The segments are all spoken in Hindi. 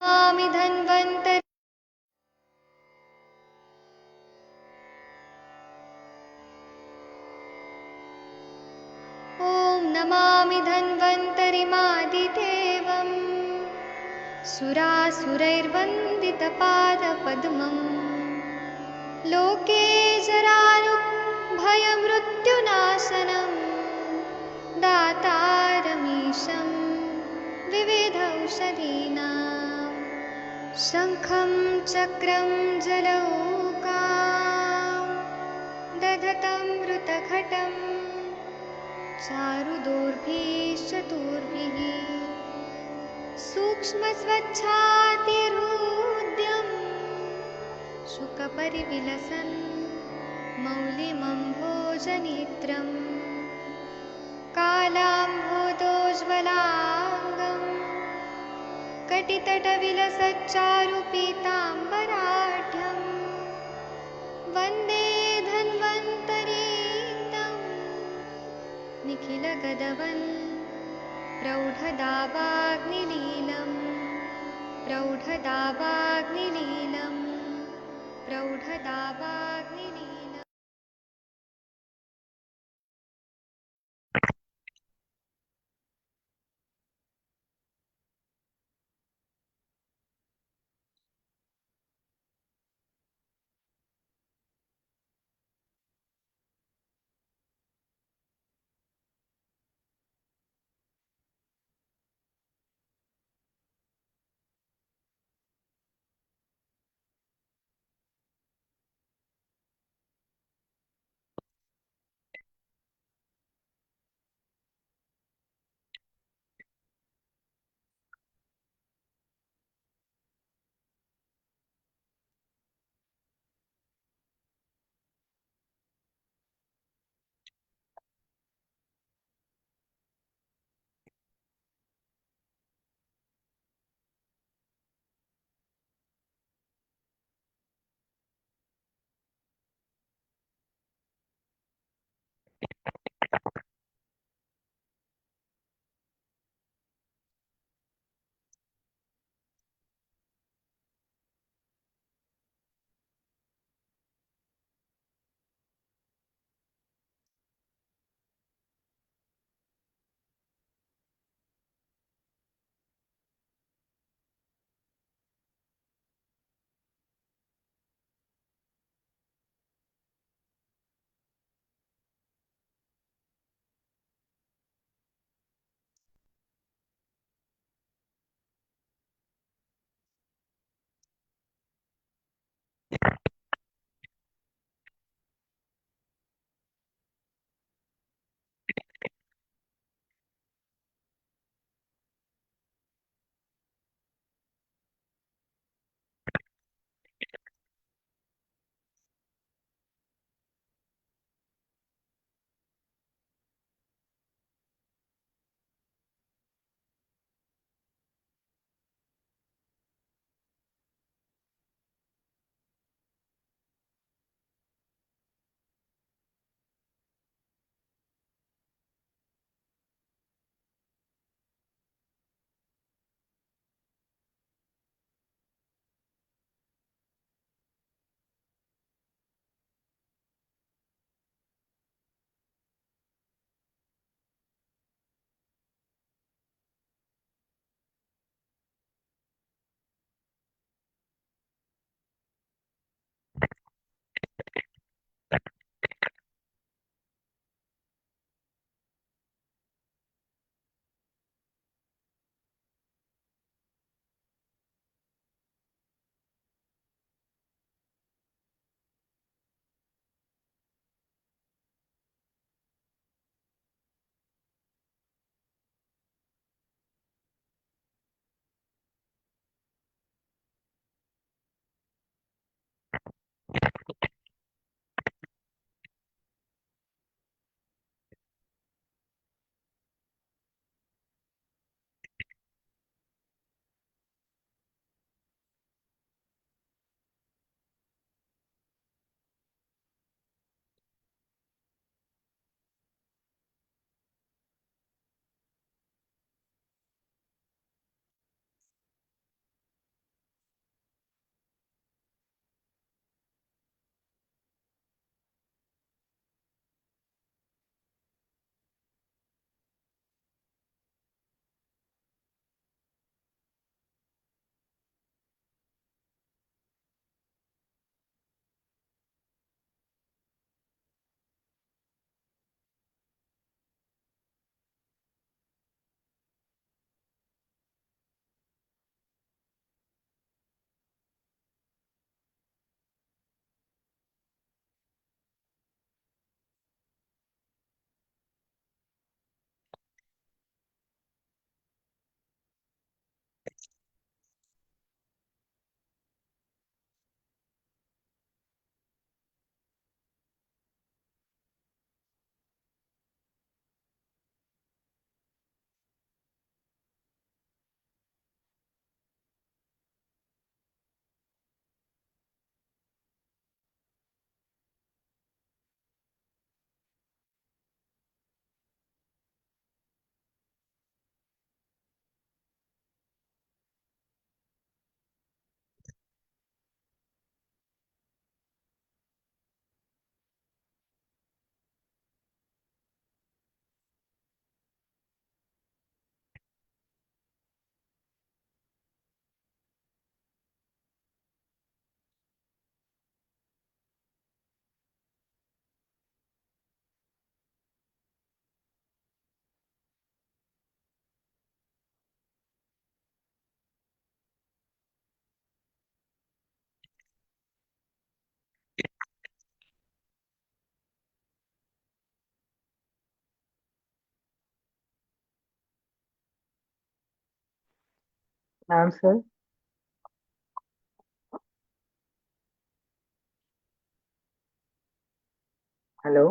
नमामि धन्वन्तरि ॐ नमामि धन्वन्तरिमादिदेवम् सुरासुरैर्वन्दितपादपद्मम् लोके जराभयमृत्युनाशनं दातारमीशं विविधौषधीनां शङ्खं चक्रं जलौकां दधतं मृतघटं चारुदोर्भिश्चतुर्भिः सूक्ष्मस्वच्छातिहृद्यं शुकपरिविलसन् मौलिमम्भोजनेत्रम् कालाम्भोदोज्ज्वलाङ्गं कटितटविलसच्चारुपीताम्बराढ्यं वन्दे धन्वन्तरीतं निखिलगदवन् प्रौढदावाग्निलीलं प्रौढदावाग्निलीलं प्रौढदावाग्निलीलम्। नाम सर। हेलो।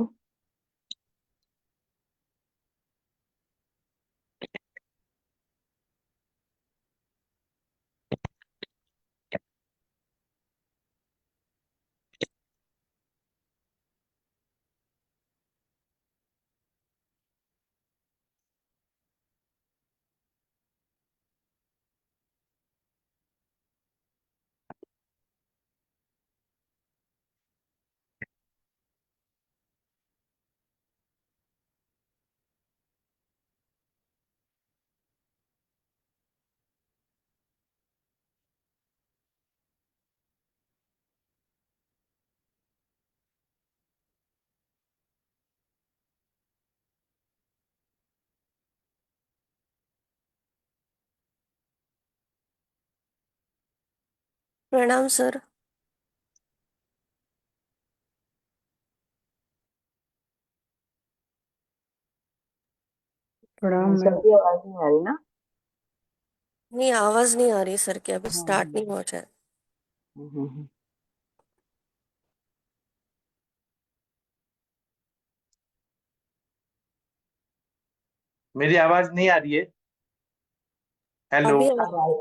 प्रणाम सर। प्रणाम सर की आवाज नहीं आ रही ना? नहीं, आवाज नहीं आ रही सर की, अभी हाँ, स्टार्ट नहीं हुआ है। हम्म। मेरी आवाज नहीं आ रही है? हेलो। अभी अब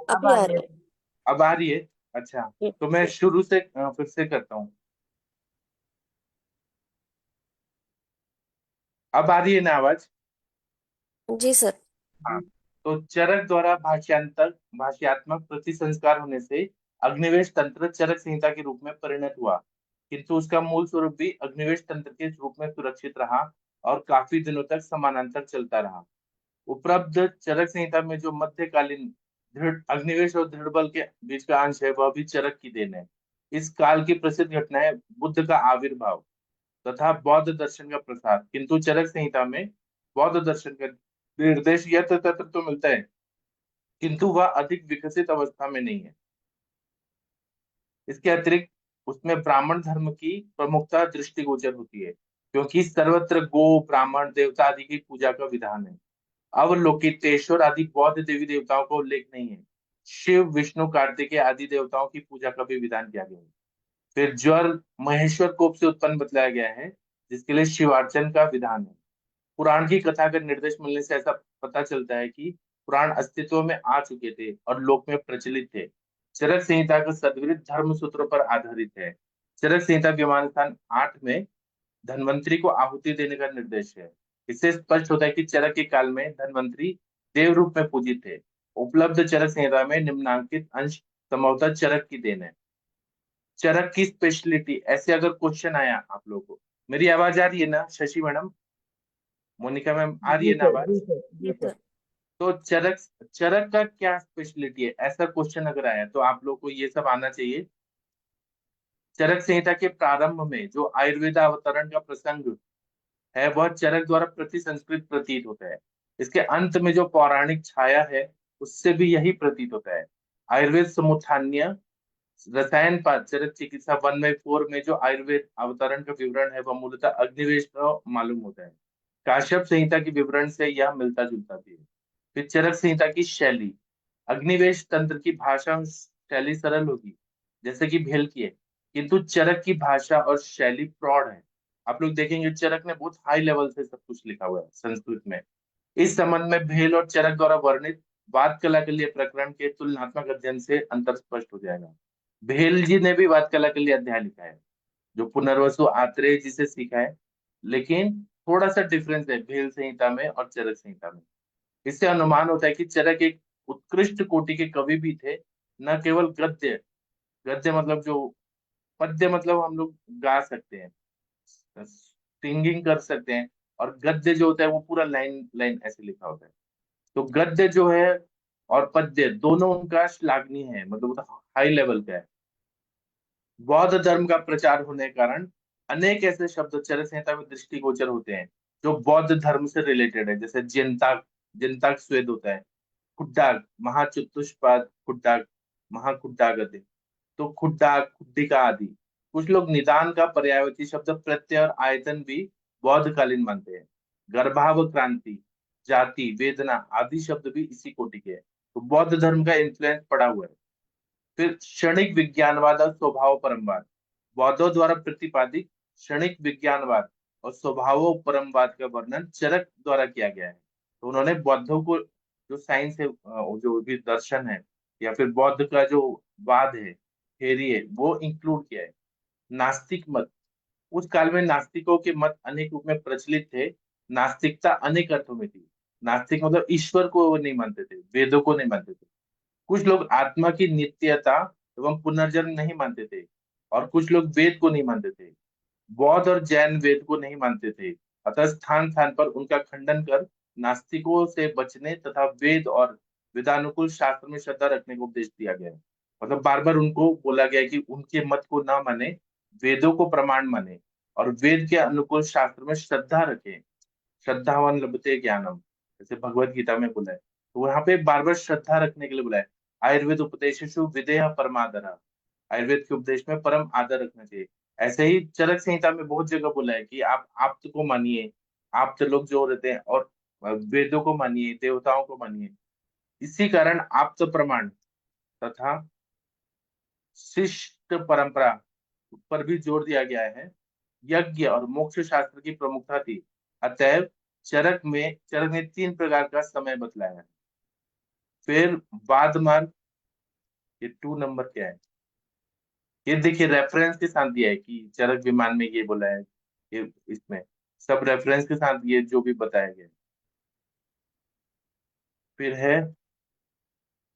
अभी आ आ रही रही है। है। अब आ रही है? अच्छा। जी तो मैं शुरू से फिर से करता हूँ। अब आ रही है ना आवाज? जी सर। हाँ। तो चरक द्वारा भाष्यात्मक प्रतिसंस्कार होने से अग्निवेश तंत्र चरक संहिता के रूप में परिणत हुआ, किंतु उसका मूल स्वरूप भी अग्निवेश तंत्र के रूप में सुरक्षित रहा और काफी दिनों तक समानांतर चलता रहा। उपलब्ध चरक संहिता में जो मध्यकालीन दृढ़ अग्निवेश और दृढ़ बल के बीच का अंश है, वह भी चरक की देन है। इस काल की प्रसिद्ध घटना है बुद्ध का आविर्भाव तथा बौद्ध दर्शन का प्रसार, किंतु चरक संहिता में बौद्ध दर्शन का निर्देश यत्र तत्र तो मिलता है, किंतु वह अधिक विकसित अवस्था में नहीं है। इसके अतिरिक्त उसमें ब्राह्मण धर्म की प्रमुखता दृष्टिगोचर होती है, क्योंकि सर्वत्र गो ब्राह्मण देवता आदि की पूजा का विधान है। अवलोकितेश्वर आदि बौद्ध देवी देवताओं का उल्लेख नहीं है। शिव विष्णु कार्तिकेय आदि देवताओं की पूजा का भी विधान किया गया है। फिर ज्वर महेश्वर कोप से उत्पन्न बतलाया गया है, जिसके लिए शिवार्चन का विधान है। पुराण की कथा का निर्देश मिलने से ऐसा पता चलता है कि पुराण अस्तित्व में आ चुके थे और लोक में प्रचलित थे। चरक संहिता का सद्वृत धर्म सूत्रों पर आधारित है। चरक संहिता विमान स्थान 8 में धन्वंतरी को आहुति देने का निर्देश है। इससे स्पष्ट होता है कि चरक के काल में धन्वंतरी देव रूप में पूजित थे। उपलब्ध चरक संहिता में निम्नांकित अंश संभवतः चरक की देन है। चरक की स्पेशलिटी, ऐसे अगर क्वेश्चन आया आप लोगों को, मेरी आवाज आ रही है ना शशि मैडम, मोनिका मैम, आ रही जी है ना सर, जी आवाज? सर, जी जी सर। सर। तो चरक चरक का क्या स्पेशलिटी है, ऐसा क्वेश्चन अगर आया तो आप लोग को ये सब आना चाहिए। चरक संहिता के प्रारंभ में जो आयुर्वेद अवतरण का प्रसंग है, वह चरक द्वारा प्रति संस्कृत प्रतीत होता है। इसके अंत में जो पौराणिक छाया है, उससे भी यही प्रतीत होता है। आयुर्वेद समुत्थान्य रसायन पाठ चरक चिकित्सा 1/4 में जो आयुर्वेद अवतरण का विवरण है, वह मूलतः अग्निवेश का मालूम होता है। काश्यप संहिता के विवरण से यह मिलता जुलता भी है। फिर चरक संहिता की शैली, अग्निवेश तंत्र की भाषा और शैली सरल होगी, जैसे कि भेल की है, किंतु चरक की भाषा और शैली प्रौढ़ है। आप लोग देखेंगे चरक ने बहुत हाई लेवल से सब कुछ लिखा हुआ है संस्कृत में। इस संबंध में भेल और चरक द्वारा वर्णित वाद कला के लिए प्रकरण के तुलनात्मक अध्ययन से अंतर स्पष्ट हो जाएगा। भेल जी ने भी वाद कला के लिए अध्याय लिखा है, जो पुनर्वसु आत्रेय जी से सीखा है, लेकिन थोड़ा सा डिफरेंस है भेल संहिता में और चरक संहिता में। इससे अनुमान होता है कि चरक एक उत्कृष्ट कोटि के कवि भी थे, न केवल गद्य, गद्य मतलब जो पद्य मतलब हम लोग गा सकते हैं, सिंगिंग कर सकते हैं, और गद्य जो होता है वो पूरा लाइन लाइन ऐसे लिखा होता है। तो गद्य जो है और पद्य दोनों उनका श्लाघनीय है, मतलब हाई लेवल का है। बौद्ध धर्म का प्रचार होने के कारण अनेक ऐसे शब्द चरक संहिता में दृष्टिगोचर होते हैं जो बौद्ध धर्म से रिलेटेड है, जैसे जिनताक, जिनताक स्वेद होता है, खुड्डाक महाचतुष्पाद खुड्डाक महाखुड्डागते, तो खुड्डा खुड्डिका आदि। कुछ लोग निदान का पर्यायवाची शब्द प्रत्यय और आयतन भी बौद्ध कालीन मानते हैं। गर्भाव क्रांति, जाति, वेदना आदि शब्द भी इसी कोटि के हैं। तो बौद्ध धर्म का इन्फ्लुएंस पड़ा हुआ है। फिर क्षणिक विज्ञानवाद और स्वभाव परमवाद, बौद्धों द्वारा प्रतिपादित क्षणिक विज्ञानवाद और स्वभाव परमवाद का वर्णन चरक द्वारा किया गया है। तो उन्होंने बौद्धों को जो साइंस है, जो भी दर्शन है या फिर बौद्ध का जो वाद है, थेरी है, वो इंक्लूड किया है। नास्तिक मत, उस काल में नास्तिकों के मत अनेक रूप में प्रचलित थे। नास्तिकता अनेक अर्थों में थी। नास्तिक मतलब ईश्वर को वो नहीं मानते थे, वेदों को नहीं मानते थे। कुछ लोग आत्मा की नित्यता एवं पुनर्जन्म नहीं मानते थे, और कुछ लोग वेद को नहीं मानते थे। बौद्ध और जैन वेद को नहीं मानते थे, अतः स्थान स्थान पर उनका खंडन कर नास्तिकों से बचने तथा वेद और वेदानुकूल शास्त्र में श्रद्धा रखने को उपदेश दिया गया है। मतलब बार बार उनको बोला गया है कि उनके मत को ना माने, वेदों को प्रमाण माने और वेद के अनुकूल शास्त्र में श्रद्धा रखें। श्रद्धावान लभते ज्ञानम, जैसे भगवत गीता में बोला है, तो वहां पे बार बार श्रद्धा रखने के लिए बोला है। आयुर्वेद उपदेशेषु विदेह परमादरा, आयुर्वेद के उपदेश में परम आदर रखना चाहिए। ऐसे ही चरक संहिता में बहुत जगह बोला है कि आप आप्त को मानिए, आप्त लोग जो रहते हैं, और वेदों को मानिए, देवताओं को मानिए। इसी कारण आप्त प्रमाण तथा शिष्ट परंपरा पर भी जोर दिया गया है। यज्ञ और मोक्ष शास्त्र की प्रमुखता थी, अतएव चरक ने 3 प्रकार का समय बतलाया है। फिर वाद मार्ग, ये 2 नंबर क्या है, ये देखिए रेफरेंस के साथ दिया है कि चरक विमान में ये बोला है, ये इसमें सब रेफरेंस के साथ ये जो भी बताया गया है। फिर है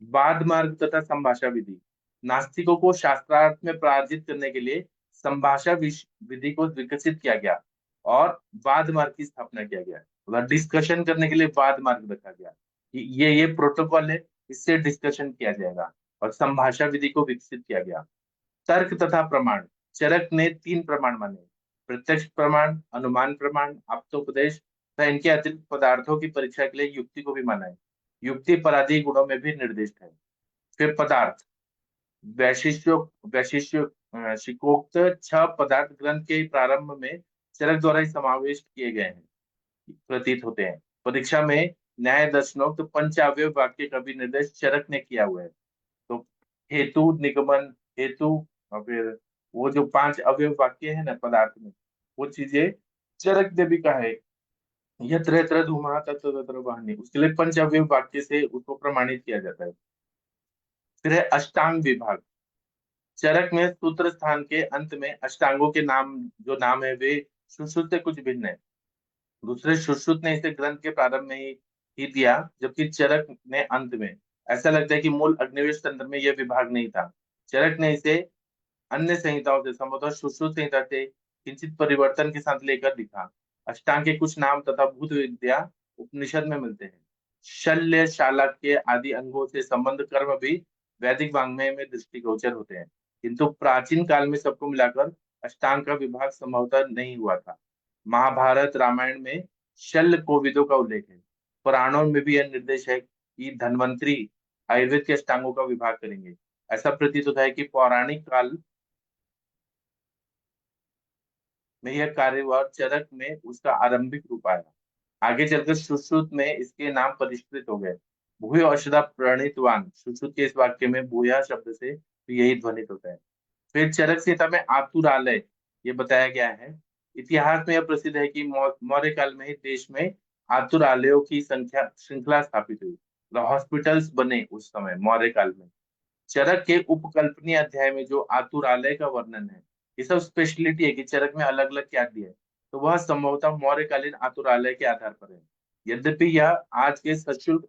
वाद मार्ग तथा संभाषा विधि, नास्तिकों को शास्त्रार्थ में पराजित करने के लिए संभाषा विधि को विकसित किया गया और वाद मार्ग की स्थापना किया गया। मतलब डिस्कशन करने के लिए वाद मार्ग रखा गया कि ये प्रोटोकॉल है, इससे डिस्कशन किया जाएगा, और संभाषा विधि को विकसित किया गया। तर्क तथा प्रमाण, चरक ने 3 प्रमाण माने, प्रत्यक्ष प्रमाण, अनुमान प्रमाण, आप्तोपदेश तथा इनके अतिरिक्त पदार्थों की परीक्षा के लिए युक्ति को भी माना है। युक्ति पराधी गुणों में भी निर्दिष्ट है। फिर पदार्थ, वैशिष्टो वैशिष्ट शिकोक्त 6 पदार्थ ग्रंथ के प्रारंभ में चरक द्वारा ही समावेश किए गए हैं, प्रतीत होते हैं। परीक्षा में न्याय दर्शनोक्त पंचावयव वाक्य का भी निर्देश चरक ने किया हुआ है। तो हेतु, निगमन, हेतु, और फिर वो जो 5 अवयव वाक्य है ना पदार्थ में, वो चीजें चरक ने भी कहा है। यत्र यत्र धूमः तत्र तत्र वह्नि, उसके लिए 5 अवयव वाक्य से उसको प्रमाणित किया जाता है। फिर है अष्टांग विभाग, चरक में सूत्र स्थान के अंत में अष्टांगों के नाम, जो नाम है वे सुश्रुत से कुछ भिन्न है। दूसरे सुश्रुत ने इसे ग्रंथ के प्रारंभ में ही दिया, जबकि चरक ने अंत में। ऐसा लगता है कि मूल अग्निवेश तंत्र में यह विभाग नहीं था। चरक ने इसे अन्य संहिताओं से, संभवतः सुश्रुत संहिता से किंचित परिवर्तन के साथ लेकर लिखा। अष्टांग के कुछ नाम तथा भूत विद्या उपनिषद में मिलते हैं। शल्य, शालक्य आदि अंगों से संबंध कर्म भी वैदिक वाङ्मय में दृष्टिगोचर होते हैं, किंतु प्राचीन काल में सबको मिलाकर अष्टांग का विभाग संभवतः नहीं हुआ था। महाभारत रामायण में शल्य कोविदों का उल्लेख है। पुराणों में भी यह निर्देश है कि धन्वंतरी आयुर्वेद के अष्टांगों का विभाग करेंगे। ऐसा प्रतीत होता है कि पौराणिक काल में यह कार्य हुआ और चरक में उसका आरंभिक रूप आया। आगे चलकर सुश्रुत में इसके नाम परिष्कृत हो गए। भूय औषधा प्रणीतवान, सुश्रुत के इस वाक्य में भूया शब्द से तो यही ध्वनित होता है। फिर चरक संहिता में आतुरालय ये बताया गया है। इतिहास में यह प्रसिद्ध है कि मौर्य काल में ही देश में आतुरालयों की संख्या श्रृंखला स्थापित हुई, मतलब हॉस्पिटल्स बने उस समय मौर्य काल में। चरक के उपकल्पनीय अध्याय में जो आतुरालय का वर्णन है, ये सब स्पेशलिटी है कि चरक में अलग अलग क्या दिया है, तो वह संभवतः मौर्यकालीन आतुरालय के आधार पर है। यद्यपि यह आज के सशुल्क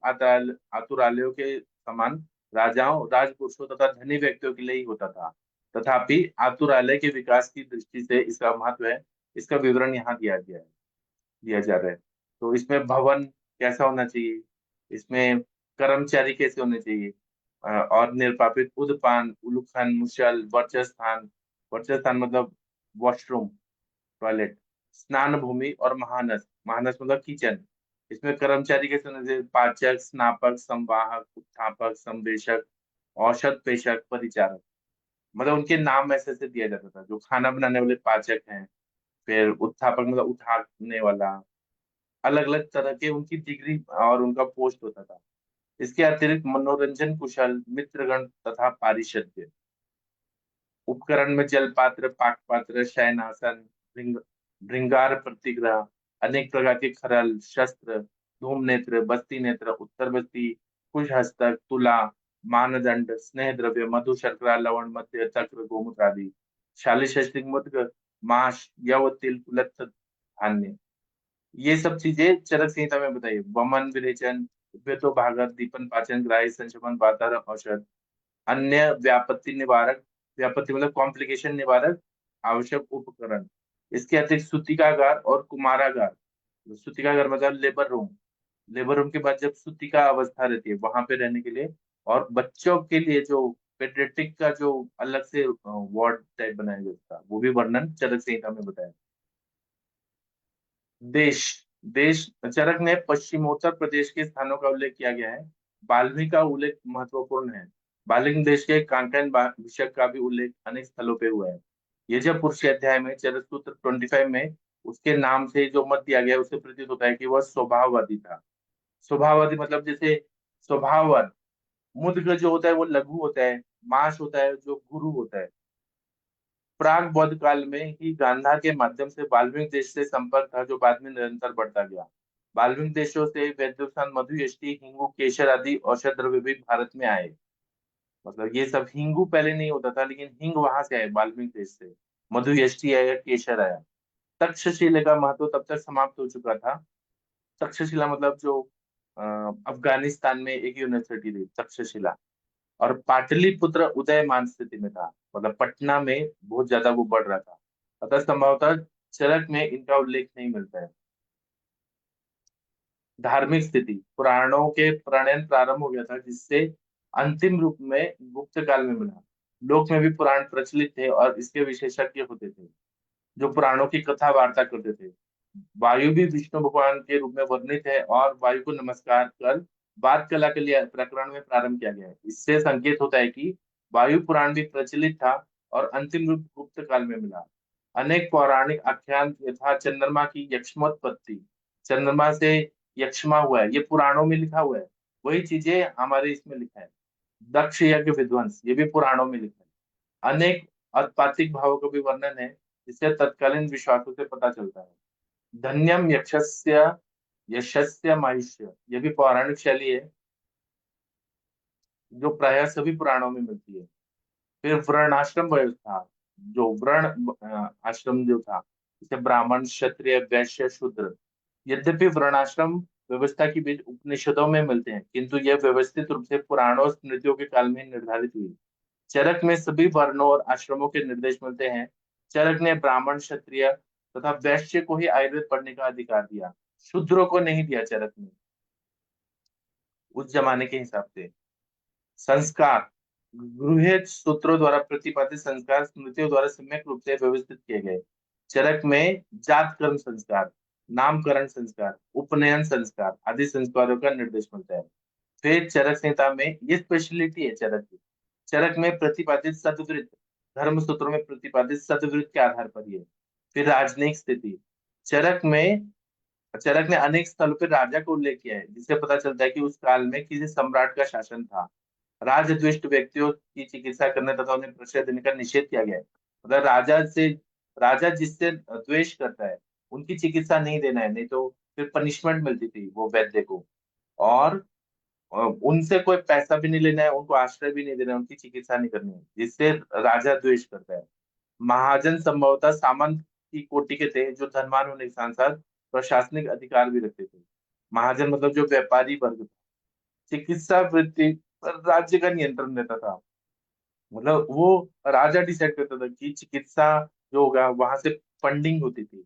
आतुरालयों के समान राजाओं, राजपुरुषों तथा धनी व्यक्तियों के लिए ही होता था, तथापि आतुरालय के विकास की दृष्टि से इसका महत्व है। इसका विवरण यहाँ दिया जा रहा है। तो इसमें भवन कैसा होना चाहिए, इसमें कर्मचारी कैसे होने चाहिए, और निर्पापित उदपान, उलूखन, मुशल, वर्चस्थान, वर्चस्थान मतलब वॉशरूम, टॉयलेट, स्नान भूमि और महानस, महानस मतलब किचन। इसमें कर्मचारी कैसे होने चाहिए, पाचक, स्नापक, संवाहक, उत्थापक, संवेशक, औषध पेशक, परिचारक। मतलब उनके नाम ऐसे ऐसे दिया जाता था। जो खाना बनाने वाले पाचक हैं, फिर उत्थापक मतलब उठाने वाला, अलग अलग तरह के उनकी डिग्री और उनका पोस्ट होता था। इसके अतिरिक्त मनोरंजन कुशल, मित्रगण तथा पारिषद्य। उपकरण में जल पात्र, पाक पात्र, शयनासन, भृंगार प्रतिग्रह, अनेक प्रकार के खरल, शस्त्र, धूम नेत्र, बस्ती नेत्र, उत्तर बस्ती, कुश हस्तक, तुला, मानदंड, स्नेह द्रव्य, मधु, शर्करा, लवण, मध्य, चक्र, गोमूत्र आदि। शालिशस्त्रिक मुद्ग, माश, यव, तिल, कुलत्थ, धान्य। ये सब चीजें चरक संहिता में बताइए। वमन, विरेचन, उपवेतो भागत, दीपन, पाचन, ग्राही, संशमन, वातर, औषध, अन्य व्यापत्ति निवारक, व्यापत्ति मतलब कॉम्प्लिकेशन निवारक आवश्यक उपकरण। इसके अतिरिक्त सूतिकागार और कुमारागार। सूतिकागार मतलब लेबर रूम। लेबर रूम के बाद जब सूतिका अवस्था रहती है वहां पे रहने के लिए, और बच्चों के लिए जो पेडियाट्रिक का जो अलग से वार्ड टाइप बनाया गया था, वो भी वर्णन चरक संहिता में बताया। देश, देश चरक ने पश्चिमोत्तर प्रदेश के स्थानों का उल्लेख किया गया है। बाल्मीकि का उल्लेख महत्वपूर्ण है। बाल्मीकि देश के कांकन विषय का भी उल्लेख अनेक स्थलों पे हुआ है। यजुपुरुष के अध्याय में चरक सूत्र 25 में उसके नाम से जो मत दिया गया है, उससे प्रतीत होता है कि वह स्वभाववादी था। स्वभाववादी मतलब जैसे स्वभाववाद, मुद्ग जो होता है वो लघु होता है, माश होता है जो गुरु होता है। प्राग बौद्ध काल में ही गांधार के माध्यम से बाल्मीकि देश से संपर्क था, जो बाद में निरंतर बढ़ता गया। बाल्मीकि देशों से वैद्यस्थान, मधु, यष्टि, हिंगू, केशर आदि औषध द्रव्य भी भारत में आए। मतलब ये सब, हिंगू पहले नहीं होता था लेकिन हिंग वहां से आए, बाल्मीकि देश से। मधु, यष्टि आया, केशर आया। तक्षशिला का महत्व तब तक समाप्त हो चुका था। तक्षशिला मतलब जो अफगानिस्तान में एक यूनिवर्सिटी थी, तक्षशिला। और पाटलिपुत्र उदयमान स्थिति में था, मतलब पटना में बहुत ज्यादा वो बढ़ रहा था। अतः संभवतः चरक में इनका उल्लेख नहीं मिलता है। धार्मिक स्थिति, पुराणों के प्रणयन प्रारंभ हो गया था, जिससे अंतिम रूप में गुप्त काल में मिला। लोक में भी पुराण प्रचलित थे और इसके विशेषज्ञ होते थे, जो पुराणों की कथा वार्ता करते थे। वायु भी विष्णु भगवान के रूप में वर्णित है और वायु को नमस्कार कर वाद कला के लिए प्रकरण में प्रारंभ किया गया है। इससे संकेत होता है कि वायु पुराण भी प्रचलित था और अंतिम रूप गुप्त काल में मिला। अनेक पौराणिक आख्यान यथा चंद्रमा की यक्ष्मोत्पत्ति, चंद्रमा से यक्ष्मा हुआ है, ये पुराणों में लिखा हुआ है। वही चीजें हमारे इसमें लिखा है। दक्ष यज्ञ विध्वंस, ये भी पुराणों में लिखा है। अनेक आध्यात्मिक भावों का भी वर्णन है, जिससे तत्कालीन विश्वासों से पता चलता है। धन्यम यक्षस्य यशस्य मायुष्य, ये भी पौराणिक शैली है जो प्रायः सभी पुराणों में मिलती है। फिर वर्णाश्रम व्यवस्था, जो वर्ण आश्रम जो था, जैसे ब्राह्मण, क्षत्रिय, वैश्य, शूद्र। यद्यपि वर्णाश्रम व्यवस्था के बीच उपनिषदों में मिलते हैं, किंतु यह व्यवस्थित रूप से पुराणों और स्मृतियों के काल में निर्धारित हुई। चरक में सभी वर्णों और आश्रमों के निर्देश मिलते हैं। चरक ने ब्राह्मण, क्षत्रिय तथा वैश्य को ही आयुर्वेद पढ़ने का अधिकार दिया, शूद्रों को नहीं दिया चरक ने, उस जमाने के हिसाब से। संस्कार, गृह्य सूत्रों द्वारा प्रतिपादित संस्कार स्मृतियों द्वारा सम्यक रूप से व्यवस्थित किए गए। चरक में जात कर्म संस्कार, नामकरण संस्कार, उपनयन संस्कार आदि संस्कारों का निर्देश मिलता है। फिर चरक संहिता में ये स्पेशलिटी है चरक की। चरक में प्रतिपादित सदवृत्त, धर्म सूत्रों में प्रतिपादित सदवृत्त के आधार पर ही है। फिर राजनयिक स्थिति, चरक में चरक ने अनेक स्थलों पर राजा का उल्लेख किया है, जिससे पता चलता है कि उस काल में किसी सम्राट का शासन था। राजद्वेष्ट व्यक्तियों की चिकित्सा करने तथा उन्हें प्रश्रय देने का निषेध किया गया है। मतलब राजा जिससे द्वेष करता है उनकी चिकित्सा नहीं देना है, नहीं तो फिर पनिशमेंट मिलती थी वो वैद्य को। और उनसे कोई पैसा भी नहीं लेना है, उनको आश्रय भी नहीं देना है, उनकी चिकित्सा नहीं करनी है, जिससे राजा द्वेष करता है। महाजन संभवतः सामंत की कोटि के थे, जो धनवान होने के साथ साथ प्रशासनिक अधिकार भी रखते थे। महाजन मतलब जो व्यापारी वर्ग था। चिकित्सा वृत्ति पर राज्य का नियंत्रण रहता था, मतलब वो राजा डिसाइड करता था कि चिकित्सा जो होगा, वहां से फंडिंग होती थी।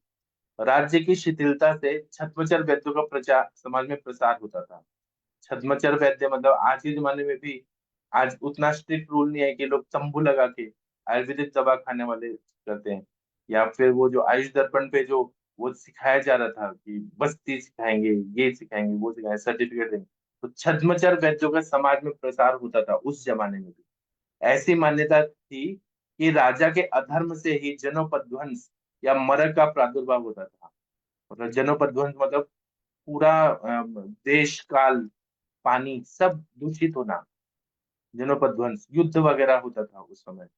राज्य की शिथिलता से छत्रछर वैद्यों का प्रचार समाज में प्रसार होता था। छद्मचर वैद्य मतलब आज के जमाने में भी आज उतना स्ट्रिक्ट रूल नहीं है कि लोग तंबू लगा के आयुर्वेदिक दवा खाने वाले करते हैं। या फिर वो जो आयुष दर्पण पे जो वो सिखाया जा रहा था कि बस्ती सिखाएंगे, ये सिखाएंगे, वो सिखाएंगे, सर्टिफिकेट देंगे। तो छद्मचर वैद्यों का समाज में प्रसार होता था उस जमाने में भी। ऐसी मान्यता थी कि राजा के अधर्म से ही जनोपध्वंस या मरक का प्रादुर्भाव होता था। मतलब जनोपध्वंस मतलब पूरा देश काल पानी सब दूषित होना, जनोपध्वंस, युद्ध वगैरह होता था उस समय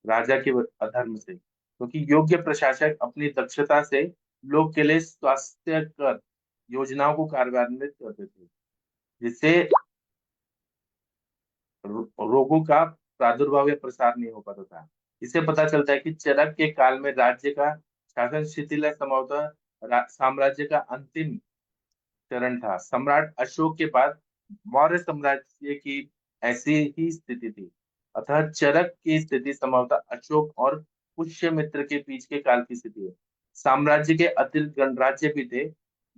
राजा के अधर्म से, क्योंकि योग्य प्रशासक अपनी दक्षता से लोग के लिए स्वास्थ्य कर योजनाओं को कार्यान्वित करते थे, जिससे रोगों का प्रादुर्भाव या प्रसार नहीं हो पाता था। इससे पता चलता है कि चरक के काल में राज्य का शासन शिथिल है, संभवतः साम्राज्य का अंतिम चरण था। सम्राट अशोक के बाद मौर्य साम्राज्य की ऐसी ही स्थिति थी, अतः चरक की स्थिति संभवतः अशोक और पुष्यमित्र के बीच के काल की स्थिति है। साम्राज्य के अतिरिक्त गणराज्य भी थे,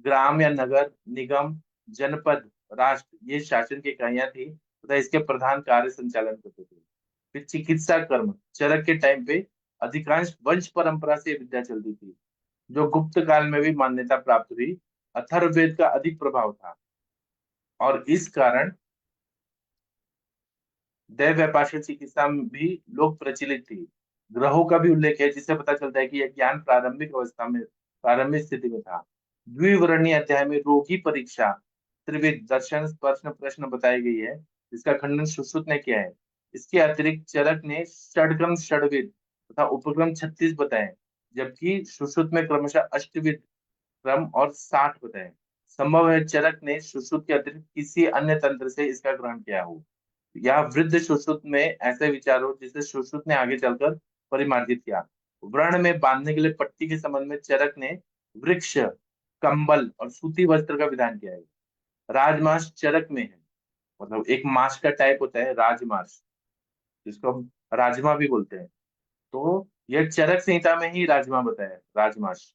ग्राम या नगर निगम, जनपद, राष्ट्र, ये शासन की इकाइयां थी तथा इसके प्रधान कार्य संचालन करते थे। फिर चिकित्सा कर्म, चरक के टाइम पे अधिकांश वंश परंपरा से विद्या चलती थी, जो गुप्त काल में भी मान्यता प्राप्त हुई। अथर्ववेद का अधिक प्रभाव था और इस कारण दैव व्यापार चिकित्सा में भी लोग प्रचलित थी। ग्रहों का भी उल्लेख है, जिससे पता चलता है कि यह ज्ञान प्रारंभिक अवस्था में, प्रारंभिक स्थिति में था। द्विवर्णीय अध्याय में रोगी परीक्षा, त्रिविध, दर्शन, प्रश्न प्रश्न बताई गई है, जिसका खंडन सुश्रुत ने किया है। इसके अतिरिक्त चरक ने षडक्रम, षडविध तथा उपक्रम 36 बताए, जबकि सुश्रुत में क्रमशः अष्टविध क्रम और 60 बताए। संभव है चरक ने सुश्रुत के अतिरिक्त किसी अन्य तंत्र से इसका ग्रहण किया हो, या वृद्ध सुश्रुत में ऐसे विचार हो जिसे सुश्रुत ने आगे चलकर परिमार्जित किया। व्रण में बांधने के लिए पट्टी के संबंध में चरक ने वृक्ष, कंबल और सूती वस्त्र का विधान किया है। राजमास चरक में है, मतलब एक मास का टाइप होता है राजमास, जिसको हम राजमा भी बोलते हैं। तो यह चरक संहिता में ही राजमा बताया है, राजमास,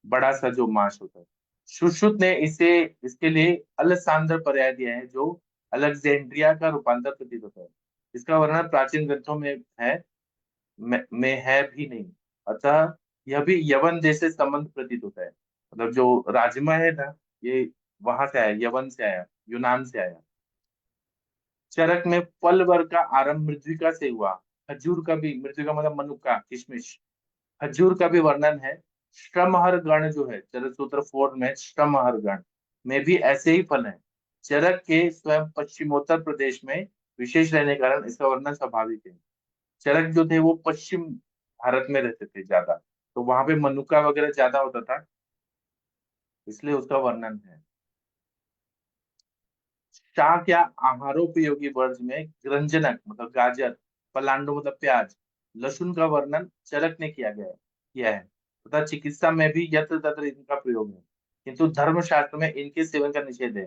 बड़ा सा जो मास होता है। सुश्रुत ने इसे, इसके लिए अलसांद्र पर्याय दिया है, जो अलेक्जेंड्रिया का रूपांतर प्रतीत होता है। इसका वर्णन प्राचीन ग्रंथों में है भी नहीं, अतः यह भी यवन देश से संबंध प्रतीत होता है। मतलब जो राजमा है ना, ये वहां से आया, यवन से आया, यूनान से आया। चरक में फल वर्ग का आरंभ मृद्विका से हुआ। खजूर का भी, मृद्विका मतलब मनुक्का, किशमिश, खजूर का भी वर्णन है। श्रमहर गण जो है चरक सूत्र 4 में, श्रमहर गण में भी ऐसे ही फल हैं। चरक के स्वयं पश्चिमोत्तर प्रदेश में विशेष रहने के कारण इसका वर्णन स्वाभाविक है। चरक जो थे वो पश्चिम भारत में रहते थे ज्यादा, तो वहां पे मनुक्का वगैरह ज्यादा होता था, इसलिए उसका वर्णन है। शाक या आहारोपयोगी वर्ग में ग्रंजनक मतलब गाजर, पलांडु मतलब प्याज, लहसुन का वर्णन चरक ने किया है तथा चिकित्सा में भी यत्र तत्र इनका प्रयोग है, किंतु धर्मशास्त्र में इनके सेवन का निषेध है।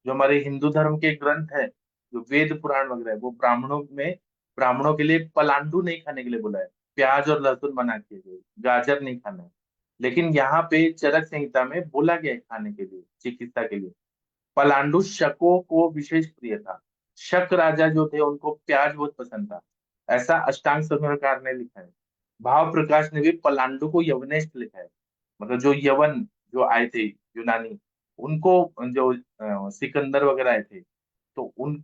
जो हमारे हिंदू धर्म के ग्रंथ है, जो वेद पुराण वगैरह है, वो ब्राह्मणों के लिए पलांडु नहीं खाने के लिए बोला है, प्याज और लहसुन मना किए गए, गाजर नहीं खाना है। लेकिन यहाँ पे चरक संहिता में बोला गया है खाने के लिए, चिकित्सा के लिए। पलांडु शकों को विशेष प्रिय था। शक राजा जो थे उनको प्याज बहुत पसंद था, ऐसा अष्टांग संग्रहकार ने लिखा है। भाव प्रकाश ने भी पलांडु को यवनेश लिखा है, मतलब जो यवन जो आए थे यूनानी, उनको जो सिकंदर वगैरह आए थे, तो उन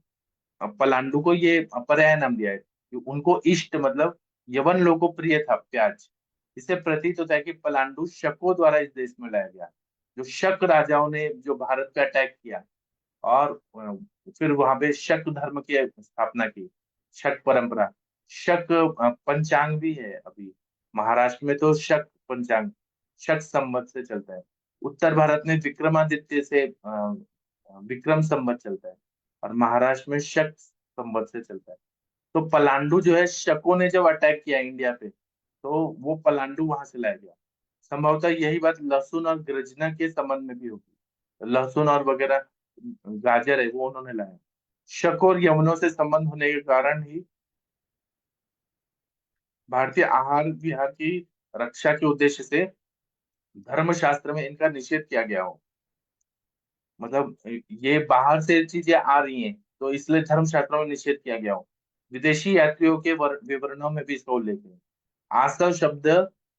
पलांडु को ये पर्याय नाम दिया है कि उनको इष्ट मतलब यवन लोगों को प्रिय था प्याज। इससे प्रतीत होता है कि पलांडु शकों द्वारा इस देश में लाया गया। जो शक राजाओं ने जो भारत पे अटैक किया और फिर वहां पे शक धर्म की स्थापना की, शक परंपरा। शक पंचांग भी है अभी महाराष्ट्र में, तो शक पंचांग शक संवत से चलता है। उत्तर भारत में विक्रमादित्य से विक्रम संवत चलता है, और महाराष्ट्र में शक संवत से चलता है। तो पलांडु जो है, शकों ने जब अटैक किया इंडिया पे, तो वो पलांडु वहां से लाया गया। संभवतः यही बात लहसुन और गृजना के संबंध में भी होगी, लहसुन और वगैरह गाजर है वो उन्होंने लाया। शक और यवनों से संबंध होने के कारण ही भारतीय आहार विहार की रक्षा के उद्देश्य से धर्मशास्त्र में इनका निषेध किया गया हो। मतलब ये बाहर से चीजें आ रही हैं, तो इसलिए धर्मशास्त्रों में निषेध किया गया हो। विदेशी यात्रियों के विवरणों में भी इसका उल्लेख है। आसव शब्द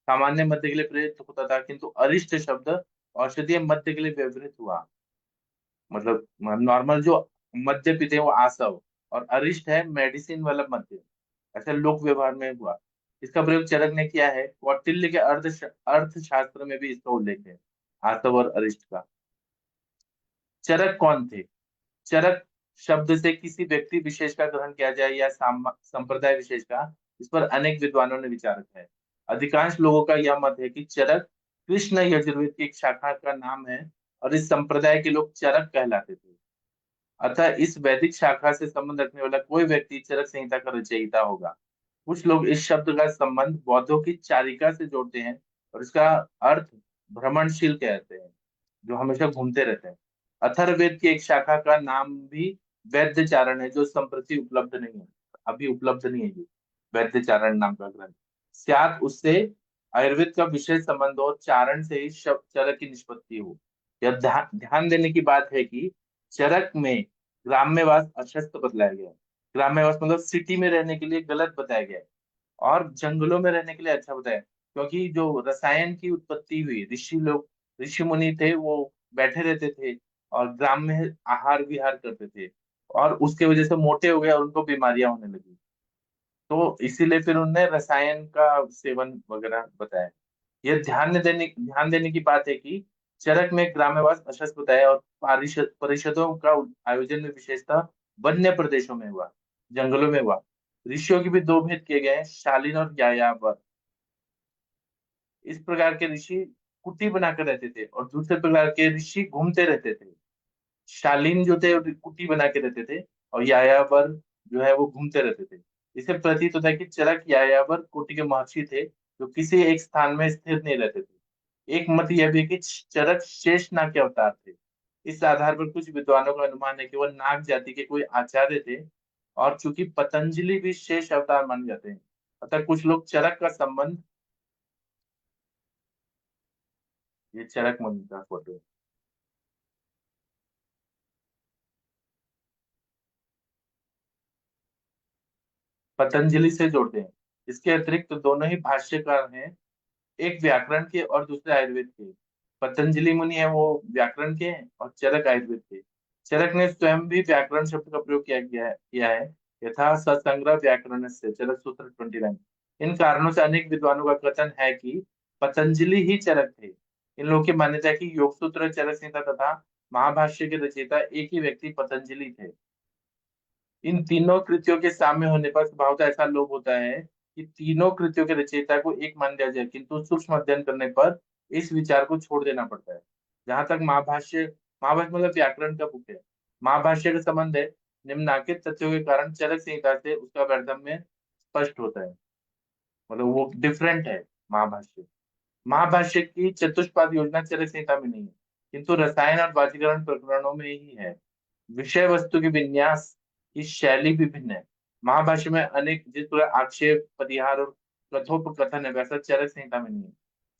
सामान्य मध्य के लिए प्रयुक्त होता था, किंतु अरिष्ट शब्द औषधीय मध्य के लिए व्यवहृत हुआ। मतलब नॉर्मल जो मध्य पीते हैं वो आसव, और अरिष्ट है मेडिसिन वाला मध्य, ऐसा लोक व्यवहार में हुआ। इसका प्रयोग चरक ने किया है। कौटिल्य के अर्थशास्त्र में भी इसका उल्लेख है, आसव और अरिष्ट का। चरक कौन थे? चरक शब्द से किसी व्यक्ति विशेष का ग्रहण किया जाए या संप्रदाय विशेष का, इस पर अनेक विद्वानों ने विचार रखा है। अधिकांश लोगों का यह मत है कि चरक कृष्ण यजुर्वेद की एक शाखा का नाम है और इस संप्रदाय के लोग चरक कहलाते थे। अतः इस वैदिक शाखा से संबंध रखने वाला कोई व्यक्ति चरक संहिता का रचयिता होगा। कुछ लोग इस शब्द का संबंध बौद्धों की चारिका से जोड़ते हैं और इसका अर्थ भ्रमणशील कहते हैं, जो हमेशा घूमते रहते हैं। अथर्ववेद की एक शाखा का नाम भी वैद्यचारण है, जो संप्रति उपलब्ध नहीं है, अभी उपलब्ध नहीं है ये वैद्यचारण नाम का ग्रंथ। शायद उससे आयुर्वेद का विशेष संबंध और चारण से ही शब्द चरक की निष्पत्ति हो। यह ध्यान देने की बात है कि चरक में ग्राम्यवास अशस्त बतलाया गया है। ग्राम्यवास मतलब सिटी में रहने के लिए गलत बताया गया है और जंगलों में रहने के लिए अच्छा बताया, क्योंकि जो रसायन की उत्पत्ति हुई, ऋषि मुनि थे, वो बैठे रहते थे और ग्राम में आहार विहार करते थे और उसके वजह से मोटे हो गए और उनको बीमारियां होने लगी। तो इसीलिए फिर उन्होंने रसायन का सेवन वगैरह बताया। यह ध्यान देने की बात है कि चरक में ग्राम्यवास अशस्त बताया और परिषदों का आयोजन में विशेषतः वन्य प्रदेशों में हुआ, जंगलों में हुआ। ऋषियों के भी दो भेद किए गए हैं, शालीन और यायावर। इस प्रकार के ऋषि कुटी बनाकर रहते थे और दूसरे प्रकार के ऋषि घूमते रहते थे। शालीन जो थे वो कुटी बना के रहते थे और यायावर जो है वो घूमते रहते थे। इससे प्रतीत होता है कि चरक यायावर कोटि के महर्षि थे जो किसी एक स्थान में स्थिर नहीं रहते थे। एक मत यह भी है कि चरक शेषनाग के अवतार थे। इस आधार पर कुछ विद्वानों का अनुमान है कि वह नाग जाति के कोई आचार्य थे और चूंकि पतंजलि भी शेष अवतार माने जाते हैं, अतः कुछ लोग चरक का संबंध, ये चरक मुनि का फोटो है, पतंजलि से जोड़ते हैं। इसके अतिरिक्त तो दोनों ही भाष्यकार हैं, एक व्याकरण के और दूसरे आयुर्वेद के। पतंजलि मुनि है वो व्याकरण के हैं और चरक आयुर्वेद के। चरक ने स्वयं भी व्याकरण शब्द का प्रयोग किया है यथा ससंग्रह व्याकरण से, चरक सूत्र 29। इन कारणों से अनेक विद्वानों का कथन है कि पतंजलि ही चरक थे। इन लोगों की मान्यता है कि योग सूत्र, चरक संहिता तथा महाभाष्य के रचयिता एक ही व्यक्ति पतंजलि थे। इन तीनों कृतियों के साम्य होने पर स्वभावतः ऐसा लोभ होता है कि तीनों कृतियों के रचयिता को एक मान लिया जाए, किंतु सूक्ष्म अध्ययन करने पर इस विचार को छोड़ देना पड़ता है। जहां तक महाभाष्य मतलब व्याकरण का बुक है, महाभाष्य का संबंध है, निम्नांकित तथ्यों के कारण चरक संहिता से उसका वैधर्म्य स्पष्ट होता है, मतलब वो डिफरेंट है। महाभाष्य महाभाष्य की चतुष्पाद योजना चरक संहिता में नहीं है, किंतु रसायन और वाजीकरण प्रकरणों में ही है। विषय वस्तु के विन्यास की शैली भी भिन्न है। महाभाष्य में अनेक जिस प्रकार आक्षेप, परिहार और कथोपकथन है, वैसा चरक संहिता में नहीं है।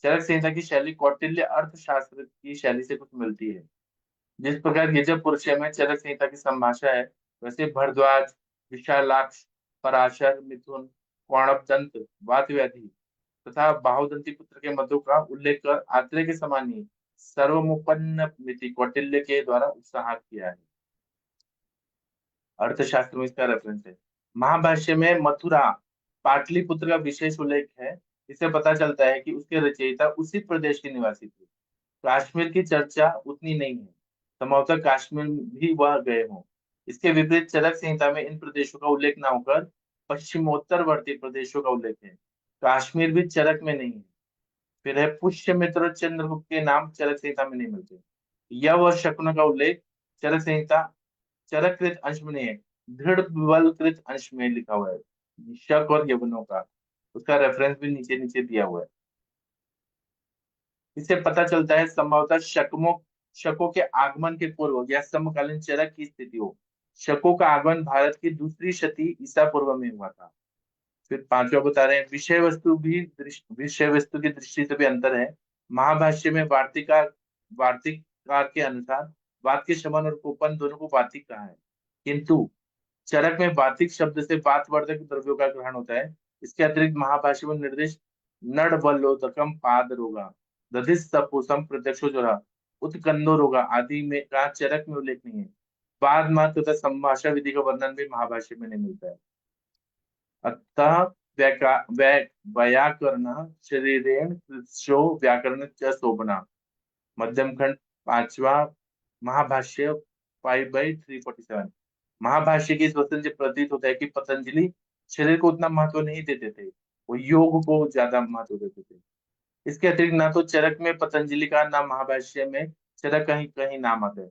चरक संहिता की शैली कौटिल्य अर्थशास्त्र की शैली से कुछ मिलती है। जिस प्रकार यजुर्पुरुष में चरक संहिता की संभाषा है, वैसे भरद्वाज, विशालाक्ष, पराशर, मिथुन, कौणपदंत, वातव्याधि तथा बाहुदंती पुत्र के मधु का उल्लेख कर आत्रेय के समान ही सर्वमुपन्न मिति कौटिल्य के द्वारा उपसंहार किया है। अर्थशास्त्र में इसका रेफरेंस है। महाभाष्य में मथुरा, पाटलिपुत्र का विशेष उल्लेख है। इससे पता चलता है कि उसके रचयिता उसी प्रदेश के निवासी थे। काश्मीर की चर्चा उतनी नहीं है, संभवतः काश्मीर भी वह गए हों। इसके विपरीत चरक संहिता में इन प्रदेशों का उल्लेख न होकर पश्चिमोत्तरवर्ती प्रदेशों का उल्लेख है। काश्मीर भी चरक में नहीं है। फिर है पुष्यमित्र और चंद्रगुप्त के नाम चरक संहिता में नहीं मिलते। यह वह शकुन का उल्लेख चरक संहिता चरककृत अंश में नहीं है, दृढ़ बलकृत अंश में लिखा हुआ है। शक और यवनों का उसका रेफरेंस भी नीचे नीचे दिया हुआ है। इससे पता चलता है संभवतः शकों के आगमन के पूर्व या समकालीन चरक की स्थिति हो। शकों का आगमन भारत की दूसरी शती ईसा पूर्व में हुआ था। फिर पांचवा बता रहे हैं, विषय वस्तु की दृष्टि से भी अंतर है। महाभाष्य में वार्तिककार के अनुसार वात के शमन और कोपन दोनों को वातिक कहा है, किंतु चरक में वातिक शब्द से वातवर्धक द्रव्यों का ग्रहण होता है। इसके अतिरिक्त महाभाष्य में निर्दिष्ट नडबलोदकम पाद रोगा, दधिस सपोसम प्रत्यक्षो जोरा, उत्कंदो रोगा आदि में का चरक में उल्लेख नहीं है। बाद मात्र तथा संभाषा विधि का वर्णन भी महाभाष्य में नहीं मिलता है। अतः व्याकरण शरीरेण कृत्सो व्याकरण च शोभना, मध्यम खंड 5वां महाभाष्य 5/347। महाभाष्य के इस वचन से प्रतीत होता है कि पतंजलि शरीर को उतना महत्व नहीं देते थे, वो योग को ज्यादा महत्व देते थे। इसके अतिरिक्त ना तो चरक में पतंजलि का, ना महाभाष्य में चरक कहीं कहीं नाम आता है।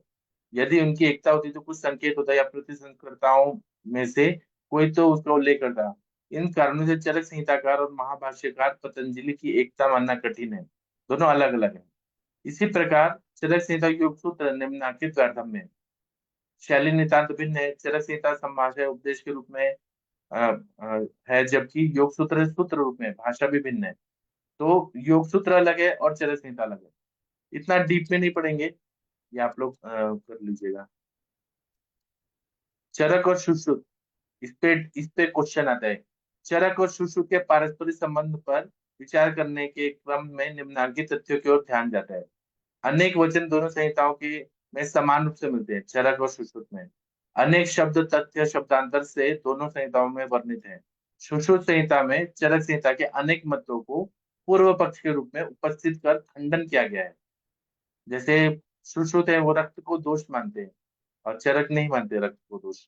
यदि उनकी एकता होती तो कुछ संकेत होता या प्रतिसंस्कर्ताओं में से कोई तो उसका उल्लेख करता। इन कारणों से चरक संहिताकार और महाभाष्यकार पतंजलि की एकता मानना कठिन है, दोनों अलग अलग हैं। इसी प्रकार चरक संहिता योग सूत्र निम्नांकित अर्थम में शैली नितांत भिन्न है। चरक संहिता संभाषा उपदेश के रूप में अ, है, जबकि योग सूत्र सूत्र रूप में भाषा भी भिन्न है। तो योग सूत्र अलग है और चरक संहिता अलग है। इतना डीप में नहीं पढ़ेंगे, ये आप लोग कर लीजिएगा। चरक और सुश्रुत, इस पे क्वेश्चन आता है। चरक और सुश्रुत के पारस्परिक संबंध पर विचार करने के क्रम में निम्नलिखित तथ्यों की ओर ध्यान जाता है। अनेक वचन दोनों संहिताओं के में समान रूप से मिलते हैं। चरक और सुश्रुत में अनेक शब्द तथ्य शब्दांतर से दोनों संहिताओं में वर्णित है। सुश्रुत संहिता में चरक संहिता के अनेक मतों को पूर्व पक्ष के रूप में उपस्थित कर खंडन किया गया है। जैसे सुश्रुत है वो रक्त को दोष मानते हैं और चरक नहीं मानते रक्त को दोष।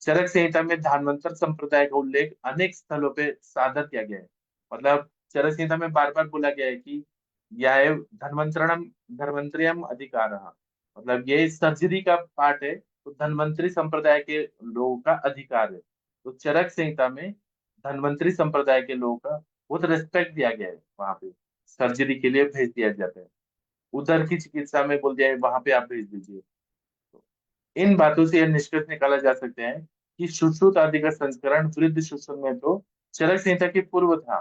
चरक संहिता में धन्वंतर संप्रदाय का उल्लेख अनेक स्थलों पे सादर किया गया है। मतलब चरक संहिता में बार बार बोला गया है कि यह धन्वंतरणम धन्वंतरियम अधिकार, मतलब ये सर्जरी का पार्ट है, तो धन्वंतरी संप्रदाय के लोगों का अधिकार है। तो चरक संहिता में धन्वंतरी संप्रदाय के लोगों का बहुत रिस्पेक्ट दिया गया है। वहां पे सर्जरी के लिए भेज दिया जाता है। उधर की चिकित्सा में बोल दिया है वहां पे आप भेज दीजिए। इन बातों से यह निष्कर्ष निकाला जा सकता है कि सुश्रुत आदि का संस्करण वृद्ध सुश्रुत में तो चरक संहिता के पूर्व था,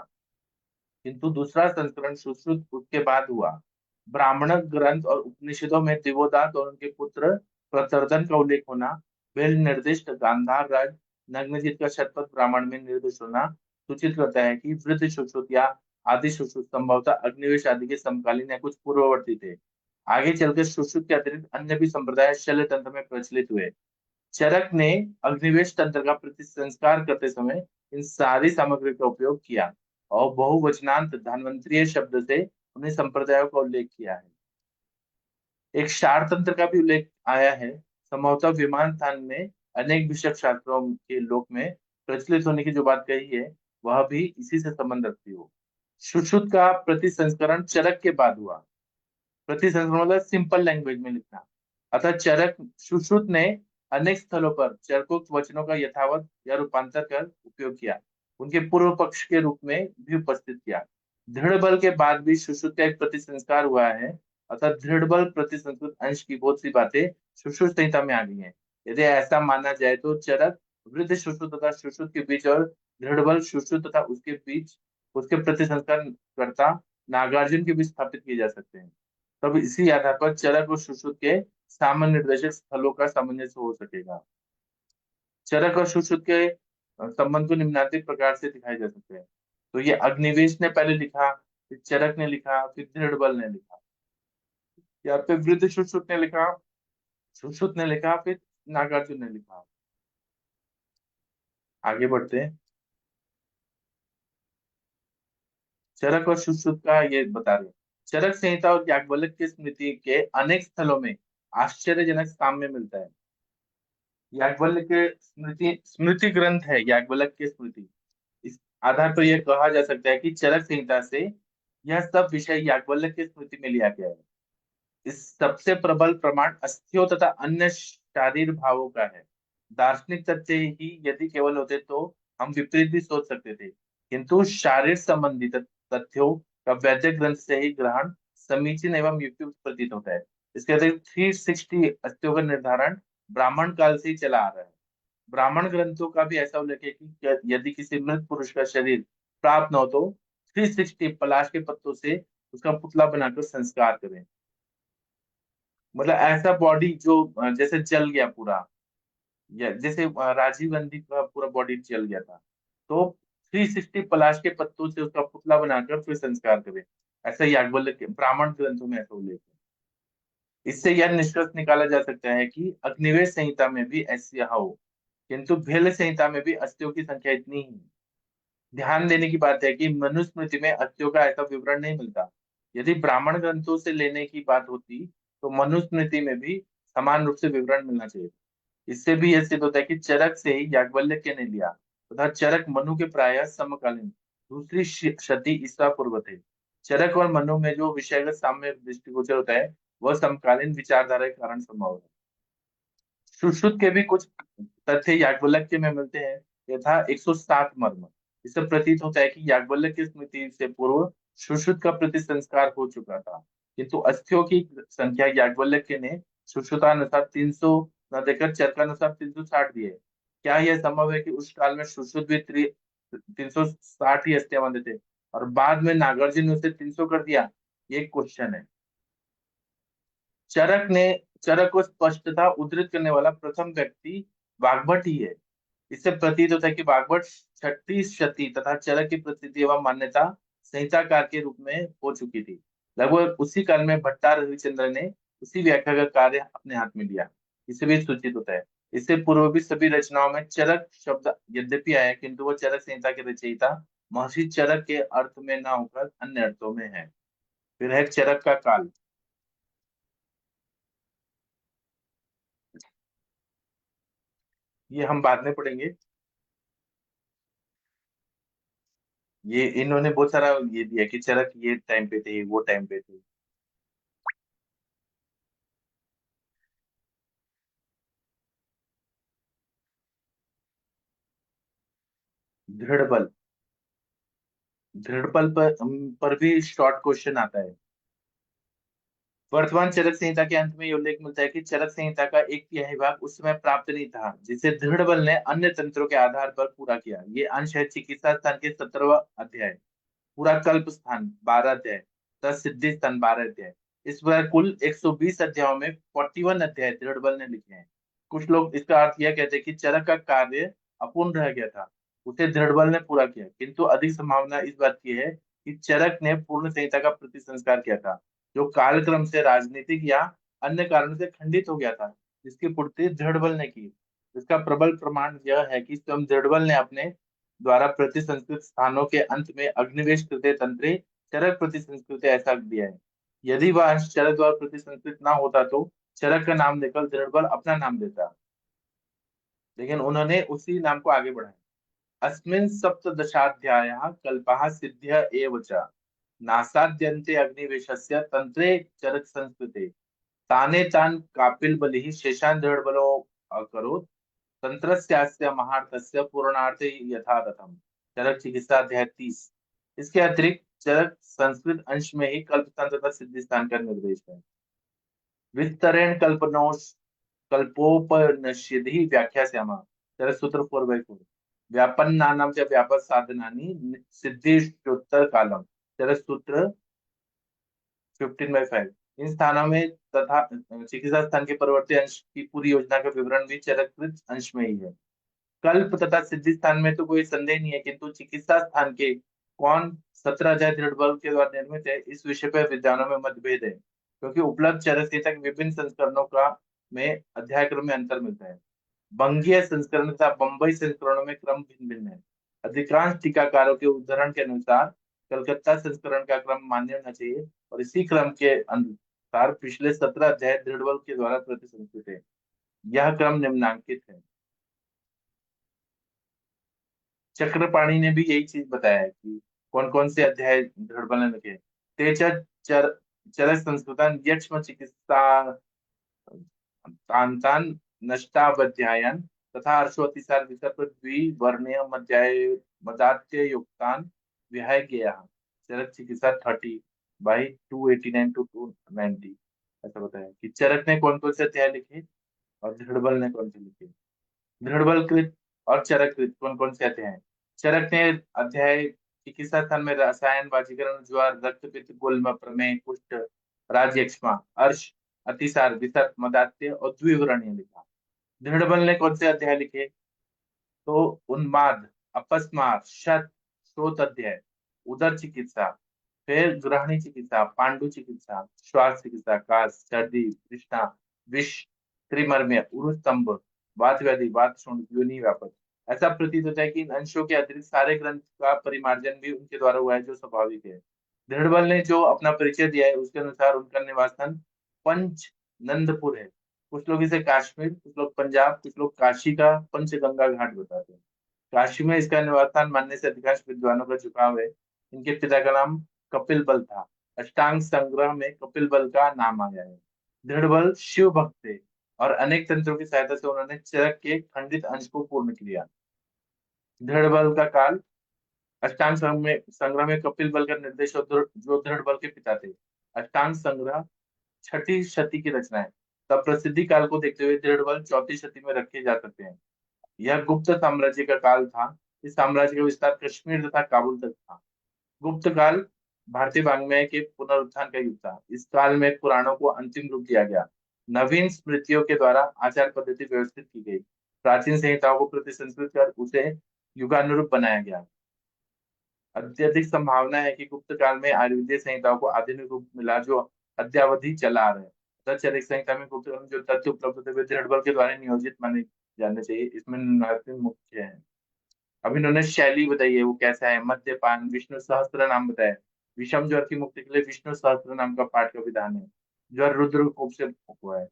किंतु दूसरा संस्करण सुश्रुत उसके बाद हुआ। ब्राह्मण ग्रंथ और उपनिषदों में दिवोदात और उनके पुत्र प्रतर्दन का उल्लेख होना, वेल निर्दिष्ट गांधार राज नग्नजित का शतपथ ब्राह्मण में निर्दिष्ट होना सूचित करता है कि वृद्ध सुश्रुत या आदि सुश्रुत संभवतः अग्निवेश आदि के समकालीन या कुछ पूर्ववर्ती थे। आगे चलकर सुश्रुत के अतिरिक्त अन्य भी संप्रदाय शल्य तंत्र में प्रचलित हुए। चरक ने अग्निवेश तंत्र का प्रतिसंस्कार करते समय इन सारी सामग्री का उपयोग किया और बहुवचनांत धन्वंतरीय शब्द से उन्हें संप्रदायों का उल्लेख किया है। एक शार तंत्र का भी उल्लेख आया है, संभवतः विमान स्थान में अनेक विषय शास्त्रों के लोक में प्रचलित होने की जो बात कही है वह भी इसी से संबंध रखती हो। सुश्रुत का प्रतिसंस्करण चरक के बाद हुआ। प्रतिसंस्करण मतलब सिंपल लैंग्वेज में लिखना। अतः चरक सुश्रुत ने अनेक स्थलों पर चरकोक्त वचनों का यथावत या रूपांतर कर उपयोग किया, उनके पूर्व पक्ष के रूप में भी उपस्थित किया। दृढ़ बल के बाद भी सुश्रुत का एक प्रतिसंस्कार हुआ है, अतः दृढ़ बल प्रतिसंस्कृत अंश की बहुत सी बातें सुश्रुत संहिता में आ गई हैं। यदि ऐसा माना जाए तो चरक वृद्ध सुश्रुत तथा सुश्रुत के बीच और दृढ़ बल सुश्रुत तथा उसके बीच उसके प्रतिसंस्कार करता नागार्जुन के बीच स्थापित किए जा सकते हैं। तब इसी आधार पर चरक और सुश्रुत के सामान्य निर्देशक स्थलों का सामंजस्य हो सकेगा। चरक और सुश्रुत के संबंध को निम्नांकित प्रकार से दिखाए जा सकते हैं। तो ये अग्निवेश ने पहले लिखा, फिर चरक ने लिखा, फिर दृढ़ बल ने लिखा, या फिर वृद्ध सुश्रुत ने लिखा, सुश्रुत ने लिखा, फिर नागार्जुन ने लिखा। आगे बढ़ते हैं। चरक और सुश्रुत का ये बता रहे हैं। चरक संहिता और याज्ञवल्क्य की स्मृति के अनेक स्थलों में आश्चर्यजनक साम्य मिलता है। याज्ञवल्क्य स्मृति स्मृति ग्रंथ है, याज्ञवल्क्य स्मृति। इस आधार पर यह कहा जा सकता है कि चरक संहिता से यह सब विषय याज्ञवल्क्य स्मृति में लिया गया है। इस सबसे प्रबल प्रमाण अस्थियों तथा अन्य शारीर भावों का है। दार्शनिक तथ्य ही यदि केवल होते तो हम विपरीत भी सोच सकते थे, किंतु शारीर संबंधी तथ्यों का वैदिक ग्रंथ से ही ग्रहण समीचीन एवं युक्तियुक्त प्रतीत होता है। इसके अतिरिक्त 360 अस्थियों का निर्धारण ब्राह्मण काल से ही चला आ रहा है। ब्राह्मण ग्रंथों का भी ऐसा उल्लेख है कि यदि किसी मृत पुरुष का शरीर प्राप्त न हो तो 360 पलाश के पत्तों से उसका पुतला बनाकर संस्कार करें। मतलब ऐसा बॉडी जो जैसे जल गया पूरा, या जैसे राजीव गांधी का पूरा बॉडी जल गया था, तो 360 पलाश के पत्तों से उसका पुतला बनाकर फिर संस्कार करें। ऐसा याज्ञवल्क्य के ब्राह्मण ग्रंथों में ऐसा उल्लेख है। इससे यह निष्कर्ष निकाला जा सकता है कि अग्निवेश संहिता में भी ऐसी हो, किंतु भेल संहिता में भी अस्थियों की संख्या इतनी ही है। ध्यान देने की बात है कि मनुस्मृति में अस्थियों का ऐसा विवरण नहीं मिलता। यदि ब्राह्मण ग्रंथों से लेने की बात होती तो मनुस्मृति में भी समान रूप से विवरण मिलना चाहिए। इससे भी यह सिद्ध होता है कि चरक से ही याज्ञवल्क्य ने लिया तथा चरक मनु के प्राय समकालीन दूसरी शती ईसा पूर्व थे। चरक और मनु में जो विषयगत साम्य दृष्टिगोचर होता है वह समकालीन विचारधारा के कारण संभव है। सुश्रुत के भी कुछ तथ्य याज्ञवल्क्य में मिलते हैं, यथा 107 मर्म। इससे प्रतीत होता है कि याज्ञवल्क्य की स्मृति से पूर्व सुश्रुत का प्रतिसंस्कार हो चुका था, किंतु अस्थियों की संख्या याज्ञवल्क्य ने सुश्रुतानुसार 300 न देकर चरकानुसार 360 दिए। क्या यह संभव है कि उस काल में सुश्रुत भी 360 ही अस्थियां मानते थे और बाद में नागार्जुन ने उसे 300 कर दिया? ये क्वेश्चन है। चरक ने चरक को स्पष्टता उद्धृत करने वाला प्रथम व्यक्ति वाग्भट ही है। इससे प्रतीत होता है कि वाग्भट छठी शती तथा चरक की प्रसिद्धि एवं मान्यता संहिताकार के रूप में हो चुकी थी। लगभग उसी काल में भट्टार रविचंद्र ने उसी व्याख्या का कार्य अपने हाथ में लिया। इससे भी सूचित होता है। इससे पूर्व भी सभी रचनाओं में चरक शब्द यद्यपि आया, किंतु वह चरक संहिता के रचयिता महर्षि चरक के अर्थ में न होकर अन्य अर्थों में है। फिर है चरक का काल। ये हम बाद में पढ़ेंगे। ये इन्होंने बहुत सारा ये दिया कि चरक ये टाइम पे थे, वो टाइम पे थे। दृढ़ बल। दृढ़ बल पर भी शॉर्ट क्वेश्चन आता है। वर्तमान चरक संहिता के अंत में ये उल्लेख मिलता है कि चरक संहिता का एक तिहाई भाग उस समय प्राप्त नहीं था, जिसे दृढ़ बल ने अन्य तंत्रों के आधार पर पूरा किया। ये अंश है चिकित्सा स्थान के 17वां अध्याय, पूरा कल्प स्थान 12 अध्याय, दस सिद्धि स्थान 12 अध्याय। इस प्रकार कुल 120 अध्यायों में 41 अध्याय दृढ़ बल ने लिखे हैं। कुछ लोग इसका अर्थ यह कहते हैं कि चरक का कार्य अपूर्ण रह गया था, उसे दृढ़ बल ने पूरा किया, किंतु अधिक संभावना इस बात की है कि चरक ने पूर्ण संहिता का प्रतिसंस्कार किया था, जो कालक्रम से राजनीतिक या अन्य कारणों से खंडित हो गया था, जिसकी पूर्ति दृढ़ बल ने की। इसका प्रबल प्रमाण यह है कि स्वयं दृढ़ बल ने अपने द्वारा प्रतिसंस्कृत स्थानों के अंत में अग्निवेश कृते तंत्रे चरक प्रतिसंस्कृत ऐसा दिया है। यदि वह अंश चरक द्वारा प्रतिसंस्कृत ना होता तो चरक का नाम लेकर दृढ़ बल अपना नाम देता, लेकिन उन्होंने उसी नाम को आगे बढ़ाया। अस्मिन् सप्तदशाध्यायः कल्पः सिद्ध्य एव च नासाद्यन्ते अग्निवेशस्य तंत्रे चरक संस्कृते ताने तान कापिल बलिः शेषान् दृढ़ बलो अकरोत् तंत्रस्यास्य महार्थस्य पूर्णार्थे यथा रथम। चरक चिकित्सा अध्याय 30। इसके अतिरिक्त चरक संस्कृत अंश में ही कल्पतंत्र तथा सिद्धि स्थान का निर्देश है। विस्तरेण कल्पनोश कल्पोपनिषदि व्याख्यास्यामः चरक सूत्र 4/4। व्यापन्नानां च व्यापक साधनानि सिद्धिष्टोत्तर कालम चरक सूत्र 15/5। इन स्थानों में तथा चिकित्सा स्थान के परिवर्ती अंश की पूरी योजना का विवरण भी चरकृत अंश में ही है। कल्प तथा सिद्धि स्थान में तो कोई संदेह नहीं है, किंतु चिकित्सा स्थान के कौन 17 अध्याय दृढ़ बल के द्वारा निर्मित है, इस विषय पर विद्वानों में मतभेद है, क्योंकि उपलब्ध चरक संहिता के विभिन्न संस्करणों का में अध्याय क्रम में अंतर मिलता है। बंगीय संस्करण तथा बंबई संस्करणों में क्रम भिन्न भिन्न है। अधिकांश टीकाकारों के उदाहरण के अनुसार कलकत्ता संस्करण का क्रम मान्य होना चाहिए और इसी क्रम के अनुसार पिछले 17 अध्याय दृढ़ बल के द्वारा प्रतिसंस्कृत है। यह क्रम निम्नांकित है। चक्रपाणी ने भी यही चीज बताया है कि कौन कौन से अध्याय दृढ़ बल ने लिखे। तेज चर चरक संस्कृतन यक्ष्म चिकित्सा तांतान नष्टावध्यायन तथा अर्शोतिसार विकल्प द्विवर्णीय मध्याय मदात्य युक्तान विहाय गया। चरक चिकित्सा 30/289 to 290 ऐसा बताया कि चरक ने कौन कौन से अध्याय लिखे और दृढ़ बल ने कौन से लिखे। दृढ़ बल कृत और चरक कृत कौन कौन से अध्याय। चरक ने अध्याय चिकित्सा स्थान में रसायन, वाजीकरण, ज्वर, रक्तपित्त, गुल्म, प्रमेय, कुष्ठ, राजयक्ष्मा, अर्श, अतिसार, विसर्प, मदात्य और द्विवर्णीय लिखा। दृढ़ बल ने कौन से अध्याय लिखे तो उन्माद, अपस्मार, शत, श्रोत अध्याय, उदर चिकित्सा, फिर ग्रहणी चिकित्सा, पांडु चिकित्सा, श्वास चिकित्सा, काश, सर्दी, तृष्णा, विष, त्रिमर्म्य, उरुस्तंभ, वात व्याधि, वात शुंड, योनि व्यापक। ऐसा प्रतीत होता है कि इन अंशों के अतिरिक्त सारे ग्रंथ का परिमार्जन भी उनके द्वारा हुआ है, जो स्वाभाविक है। दृढ़ बल ने जो अपना परिचय दिया है उसके अनुसार उनका निवास स्थान पंच नंदपुर है। कुछ लोग इसे कश्मीर, कुछ लोग पंजाब, कुछ लोग काशी का पंचगंगा घाट बताते हैं। काशी में इसका निवास स्थान मानने से अधिकांश विद्वानों का झुकाव है। इनके पिता का नाम कपिल बल था। अष्टांग संग्रह में कपिल बल का नाम आया है। दृढ़ बल शिव भक्त थे और अनेक तंत्रों की सहायता से उन्होंने चरक के खंडित अंश को पूर्ण किया। दृढ़ बल का काल, अष्टांग संग्रह में कपिल बल का निर्देश और जो दृढ़ बल के पिता थे। अष्टांग संग्रह छठी शती की रचना है। तब प्रसिद्धि काल को देखते हुए दृढ़ बल चौथी शती में रखे जा सकते हैं। यह गुप्त साम्राज्य का काल था। इस साम्राज्य का विस्तार कश्मीर तथा काबुल तक था। गुप्त काल भारतीय वाङ्मय के पुनरुत्थान का युग था। इस काल में पुराणों को अंतिम रूप दिया गया। नवीन स्मृतियों के द्वारा आचार पद्धति व्यवस्थित की गई। प्राचीन संहिताओं को प्रतिसंस्कृत कर उसे युगानुरूप बनाया गया। अत्यधिक संभावना है कि गुप्त काल में आयुर्वेदीय संहिताओं को आधुनिक रूप मिला जो अद्यावधि चला आ रहा है। चरिक संहिता में गुप्त काल में जो तथ्य उपलब्ध थे वे दृढ़ बल के द्वारा नियोजित माने जाने चाहिए। इसमें निम्नलिखित मुख्य है। अब इन्होंने शैली बताई है वो कैसा है। मद्यपान, विष्णु सहस्त्र नाम बताया। विषम ज्वर की मुक्ति के लिए विष्णु सहस्त्र नाम का पाठ का विधान है। ज्वर रुद्र कोप से हुआ है।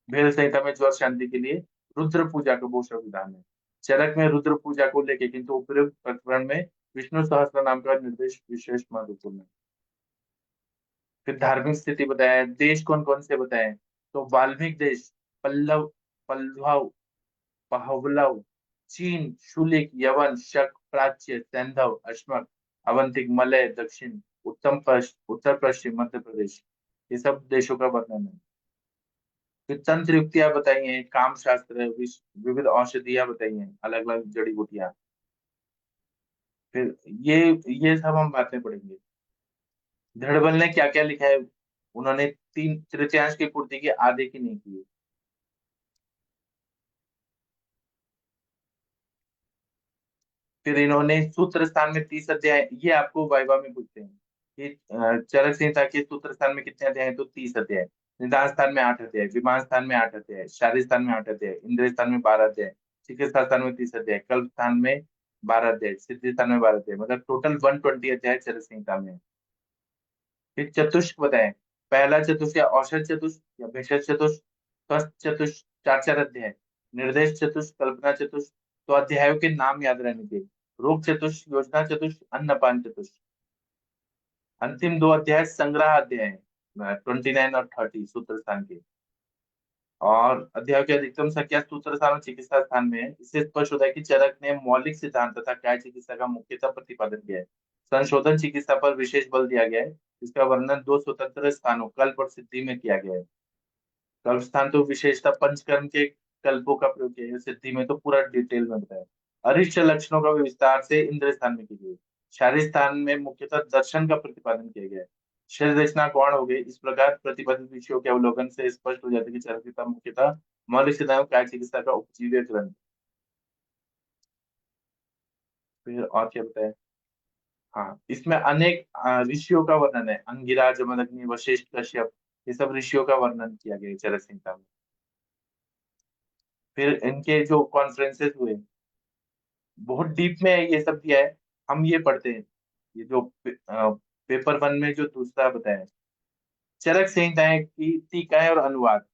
भेद संहिता में ज्वर शांति के लिए रुद्र पूजा का बहुत सा विधान है। चरक में रुद्र पूजा को लेके किंतु उपयुक्त प्रकरण में विष्णु सहस्त्र नाम का निर्देश विशेष महत्वपूर्ण है। फिर धार्मिक स्थिति बताया। देश कौन कौन से बताए तो वाल्मीकि देश, पल्लव, पल्लव, पहवलव, चीन, शूलिक, यवन, शक, प्राच्य, सैंधव, अश्मक, अवंतिक, मलय, दक्षिण, उत्तर पश्चिम, मध्य प्रदेश, ये सब देशों का वर्णन है। फिर तंत्र युक्तियां बताई हैं, काम शास्त्र, विविध औषधियां बताई हैं, अलग अलग जड़ी बूटियां। फिर ये सब हम बातें पढ़ेंगे। दृढ़बल ने क्या क्या लिखा है। उन्होंने तीन तृतीयांश की पूर्ति की, आधे की नहीं की। फिर इन्होंने सूत्र स्थान में 30 अध्याय, ये आपको वाइवा में पूछते हैं कि चरक संहिता के सूत्र स्थान में कितने अध्याय हैं तो 30 अध्याय। निदान स्थान में 8 अध्याय, विमान स्थान में 8 अध्याय, शारीर स्थान में 8 अध्याय, इंद्रिय स्थान में 12 अध्याय, चिकित्सा स्थान में 30 अध्याय, कल्प स्थान में 12 अध्याय, सिद्धि स्थान में 12 अध्याय, मतलब टोटल 120 अध्याय चरक संहिता में है। फिर चतुष्क बताएं। पहला चतुष्क या औषध चतुष्क या भेषज चतुष्क, स्वस्थ चतुष्क, 4 अध्याय, निर्देश चतुष्क, कल्पना चतुष्क, तो अध्यायों के नाम याद रहने चाहिए। रोग चतुष्क, योजना चतुष्क, अन्नपान चतुष्क। अंतिम 2 अध्याय संग्रह अध्याय 29 और 30 सूत्र स्थान के। और अध्याय की अधिकतम संख्या सूत्र स्थान और चिकित्सा स्थान में है। इससे स्पष्ट होता है कि चरक ने मौलिक सिद्धांत तथा काय चिकित्सा का मुख्यतः प्रतिपादन किया है। संशोधन चिकित्सा पर विशेष बल दिया गया है। इसका वर्णन 2 स्वतंत्र स्थानों कल्प और सिद्धि में किया गया है। कल्प स्थान तो विशेषता पंचकर्म के कल्पों का प्रयोग किया है। सिद्धि में तो पूरा डिटेल में बताया। अरिष्ट लक्षणों का विस्तार से इंद्र स्थान में की गई। शारीर स्थान में मुख्यतः दर्शन का प्रतिपादन किया गया है। शरीर रचना गौण हो गई। इस प्रकार प्रतिपादित विषयों के अवलोकन से स्पष्ट हो जाता है कि चरक मुख्यतः मौलिक सिद्धांत काय चिकित्सा का उपजीव्य ग्रंथ। फिर और क्या बताया। हाँ, इसमें अनेक ऋषियों का वर्णन है। अंगिरा, जमदग्नि, वशिष्ठ, कश्यप, ये सब ऋषियों का वर्णन किया गया है चरक संहिता में। फिर इनके जो कॉन्फ्रेंसेस हुए बहुत डीप में ये सब दिया है। हम ये पढ़ते हैं। ये जो पेपर 1 में जो दूसरा बताया चरक संहिताएं की टीकाएं और अनुवाद।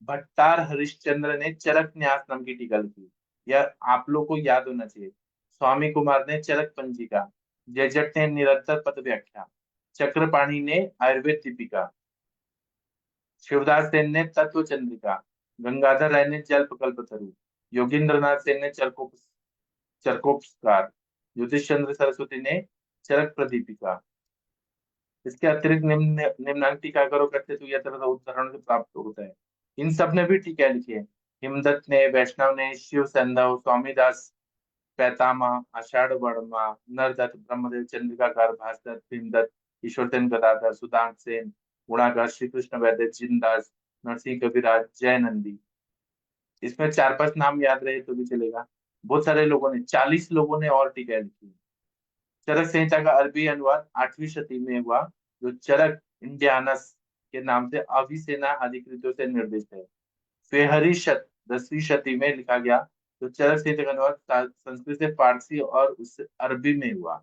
भट्टार हरिश्चंद्र ने चरक न्यास नाम की टीका लिखी। यह आप लोग को याद होना चाहिए। स्वामी कुमार ने चरक पंजिका, जयजट ने निरंतर पद व्याख्या, चक्रपाणी ने आयुर्वेद दीपिका, शिवदास सेन ने तत्व चंद्रिका, गंगाधर राय ने जल्प कल्पतरु, योगेंद्र नाथ सेन ने चरकोपकार, ज्योतिष चंद्र सरस्वती ने चरक प्रदीपिका। इसके अतिरिक्त निम्नांकित टीकाकारों का यह तरह उदाहरण से प्राप्त होता है। इन सब ने भी टीका लिखी है। हिमदत्त ने, वैष्णव ने, शिव संधव, स्वामीदास पैतामा, आषाढ़ वर्मा, नरदत्त, ब्रह्मदेव, चंद्रिकाकार, भास्कर, भीमदत्त, ईश्वरसेन गदाधर, सुदान सेन, गुणाकर, श्री कृष्ण वैद्य, जिनदास, नरसिंह कविराज, जय नंदी। इसमें 4-5 नाम याद रहे तो भी चलेगा। बहुत सारे लोगों ने, 40 लोगों ने और टीका लिखी। चरक संहिता का अरबी अनुवाद 8वीं शती में हुआ, जो चरक इंडियानस के नाम से अविसेना अधिकृतों से निर्दिष्ट है। फेहरी 10वीं शती में लिखा गया। तो चरक संहिता का अनुवाद संस्कृत से फारसी और उससे अरबी में हुआ।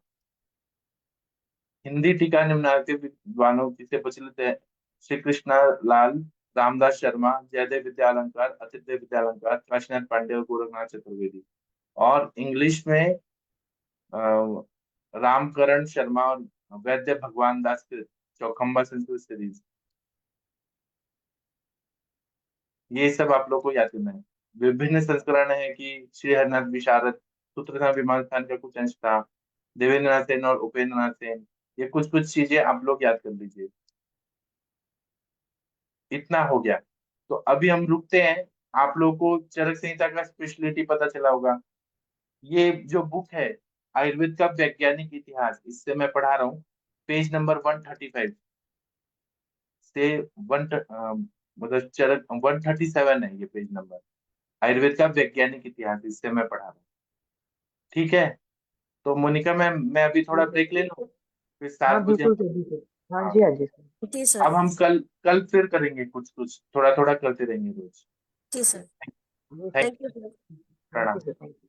हिंदी टीका निम्नांकित विद्वानों से प्रचलित है। श्री कृष्णा लाल, रामदास शर्मा, जयदेव विद्यालंकार, अतिथ्य विद्यालंकार, काशीनाथ पांडे और गोरखनाथ चतुर्वेदी। और इंग्लिश में रामकरण शर्मा और वैद्य भगवान दास के चौखम्बा संस्कृत सीरीज। ये सब आप लोग को याद करना है। विभिन्न संस्करण है कि श्री हरिनाथ विशारद, सूत्रधार विमान खान का कुछ अंश था, देवेंद्र नाथ सेन और उपेंद्र नाथ सेन। ये कुछ कुछ चीजें आप लोग याद कर लीजिए। इतना हो गया, तो अभी हम रुकते हैं। आप लोगों को चरक संहिता का स्पेशलिटी पता चला होगा। ये जो बुक है आयुर्वेद का वैज्ञानिक इतिहास, इससे मैं पढ़ा रहा हूँ। पेज नंबर 135 से मतलब चरक 137 है ये पेज नंबर। आयुर्वेद का वैज्ञानिक इतिहास, इससे मैं पढ़ा रहा हूँ। ठीक है, तो मोनिका मैं अभी थोड़ा ब्रेक ले लूँ, फिर हाँ 7 बजे बिल्कुल सर, बिल्कुल। हाँ हाँ। जी, हाँ जी सर। जी अब सर। हम कल कल फिर करेंगे, कुछ कुछ थोड़ा थोड़ा करते रहेंगे रोज। जी सर। जी sir. Thank thank you sir. Thank प्रणाम। You sir, thank you.